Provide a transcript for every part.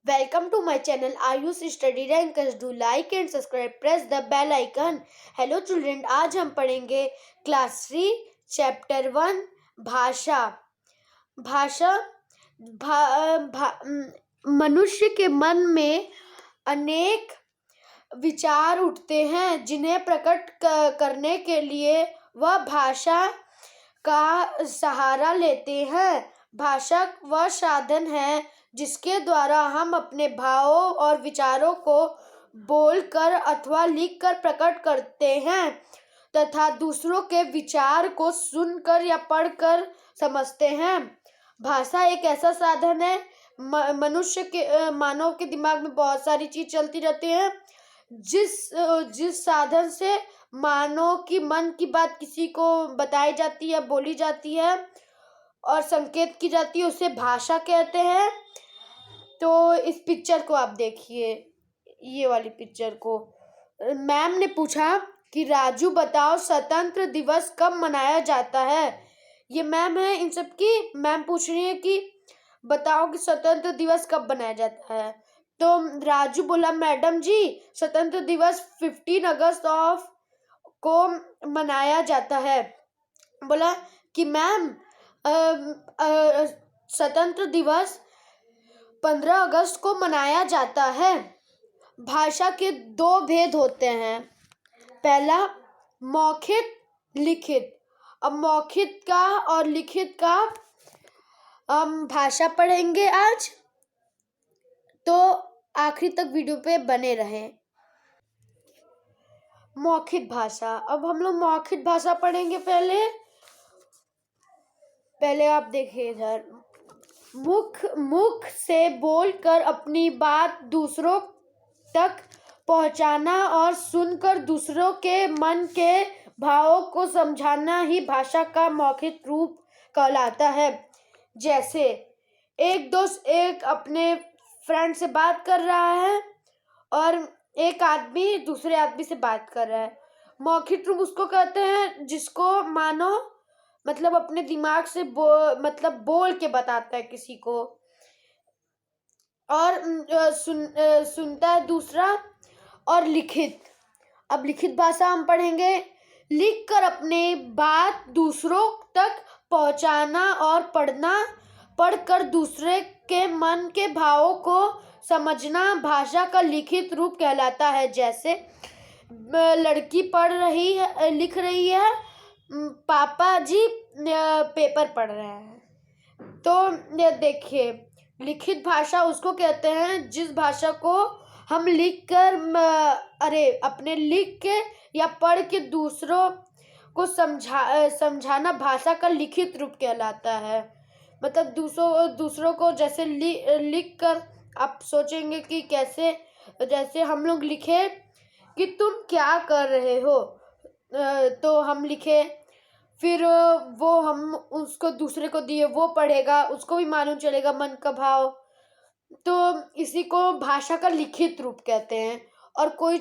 Welcome to my channel Ayush Study Rankers. Do like and subscribe. Press the bell icon. Hello children, आज हम पढ़ेंगे class 3 chapter 1 भाषा। भाषा मनुष्य के मन में अनेक विचार उठते हैं जिन्हें प्रकट करने के लिए वह भाषा का सहारा लेते हैं। भाषा वह साधन है जिसके द्वारा हम अपने भावों और विचारों को बोलकर अथवा लिखकर प्रकट करते हैं तथा दूसरों के विचार को सुनकर या पढ़कर समझते हैं। भाषा एक ऐसा साधन है, मानव के दिमाग में बहुत सारी चीज चलती रहती है। जिस साधन से मानव की मन की बात किसी को बताई जाती है, बोली जाती है और संकेत की जाती है, उसे भाषा कहते हैं। तो इस पिक्चर को आप देखिए, ये वाली पिक्चर को। मैम ने पूछा कि राजू बताओ स्वतंत्र दिवस कब मनाया जाता है। ये मैम है, इन सब की मैम पूछ रही है कि बताओ कि स्वतंत्र दिवस कब मनाया जाता है। तो राजू बोला मैडम जी स्वतंत्र दिवस 15 अगस्त को मनाया जाता है। बोला कि मैम स्वतंत्र दिवस 15 अगस्त को मनाया जाता है। भाषा के दो भेद होते हैं, पहला मौखिक, लिखित। अब मौखिक का और लिखित का हम भाषा पढ़ेंगे आज, तो आखिरी तक वीडियो पे बने रहें। मौखिक भाषा, अब हम लोग मौखिक भाषा पढ़ेंगे। पहले आप देखिए इधर, मुख से बोलकर अपनी बात दूसरों तक पहुंचाना और सुनकर दूसरों के मन के भावों को समझाना ही भाषा का मौखिक रूप कहलाता है। जैसे एक दोस्त एक अपने फ्रेंड से बात कर रहा है और एक आदमी दूसरे आदमी से बात कर रहा है। मौखिक रूप उसको कहते हैं जिसको मानो मतलब अपने दिमाग से बोल के बताता है किसी को, और सुनता है दूसरा। और लिखित, अब लिखित भाषा हम पढ़ेंगे। लिखकर अपने बात दूसरों तक पहुंचाना और पढ़कर दूसरे के मन के भावों को समझना भाषा का लिखित रूप कहलाता है। जैसे लड़की लिख रही है, पापा जी पेपर पढ़ रहे हैं। तो ये देखिए, लिखित भाषा उसको कहते हैं जिस भाषा को हम अपने लिख के या पढ़ के दूसरों को समझाना भाषा का लिखित रूप कहलाता है। मतलब दूसरों को जैसे लिख कर आप सोचेंगे कि कैसे, जैसे हम लोग लिखे कि तुम क्या कर रहे हो, तो हम लिखे, फिर वो हम उसको दूसरे को दिए, वो पढ़ेगा, उसको भी मालूम चलेगा मन का भाव। तो इसी को भाषा का लिखित रूप कहते हैं। और कोई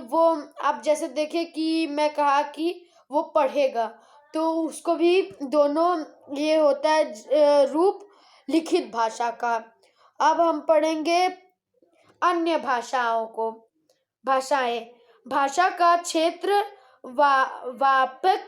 वो आप जैसे देखे कि मैं कहा कि वो पढ़ेगा, तो उसको भी दोनों ये होता है रूप लिखित भाषा का। अब हम पढ़ेंगे अन्य भाषाएं। भाषा का क्षेत्र व्यापक,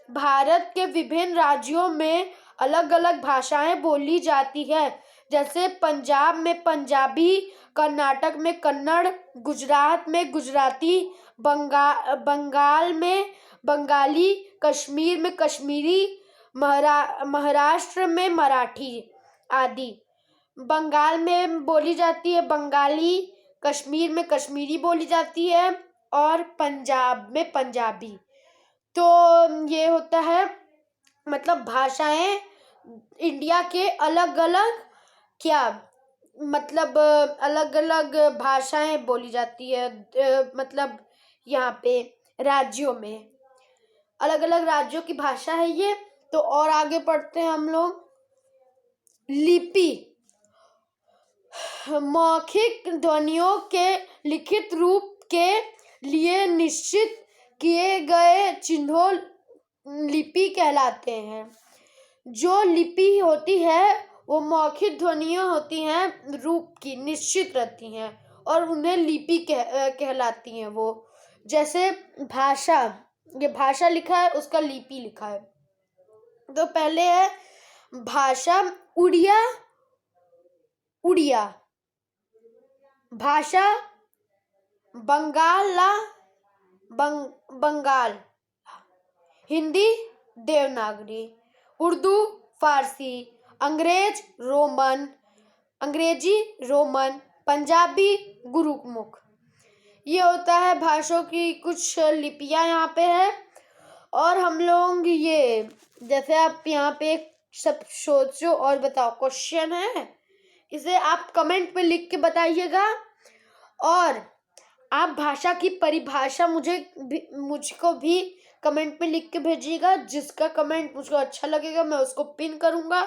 भारत के विभिन्न राज्यों में अलग अलग भाषाएं बोली जाती है। जैसे पंजाब में पंजाबी, कर्नाटक में कन्नड़, गुजरात में गुजराती, बंगाल में बंगाली, कश्मीर में कश्मीरी, महाराष्ट्र में मराठी आदि। बंगाल में बोली जाती है बंगाली, कश्मीर में कश्मीरी बोली जाती है और पंजाब में पंजाबी। तो ये होता है, मतलब भाषाएं इंडिया के अलग अलग भाषाएं बोली जाती है। मतलब यहाँ पे राज्यों में अलग अलग राज्यों की भाषा है ये। तो और आगे पढ़ते हैं हम लोग। लिपि, मौखिक ध्वनियों के लिखित रूप के लिए निश्चित किए गए चिन्हों लिपि कहलाते हैं। जो लिपि होती है वो मौखिक ध्वनियाँ होती हैं रूप की, निश्चित रहती हैं और उन्हें लिपि कहलाती हैं। वो जैसे भाषा, ये भाषा लिखा है, उसका लिपि लिखा है। तो पहले है भाषा, उड़िया, उड़िया। भाषा बंगाला, बंगाल। हिंदी देवनागरी। उर्दू फारसी। अंग्रेजी रोमन। पंजाबी गुरुमुख। ये होता है भाषाओं की कुछ लिपियां यहाँ पे है। और हम लोग ये, जैसे आप यहाँ पे सब सोचो और बताओ, क्वेश्चन है, इसे आप कमेंट पे लिख के बताइएगा। और आप भाषा की परिभाषा मुझको भी कमेंट पे लिख के भेजिएगा। जिसका कमेंट मुझको अच्छा लगेगा मैं उसको पिन करूँगा।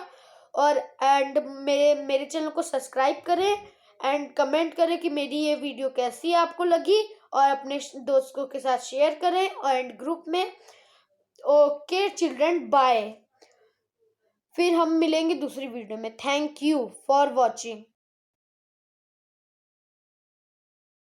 और मेरे चैनल को सब्सक्राइब करें एंड कमेंट करें कि मेरी ये वीडियो कैसी आपको लगी, और अपने दोस्तों के साथ शेयर करें एंड ग्रुप में। Okay children, bye. फिर हम मिलेंगे दूसरी वीडियो में। Thank you for watching.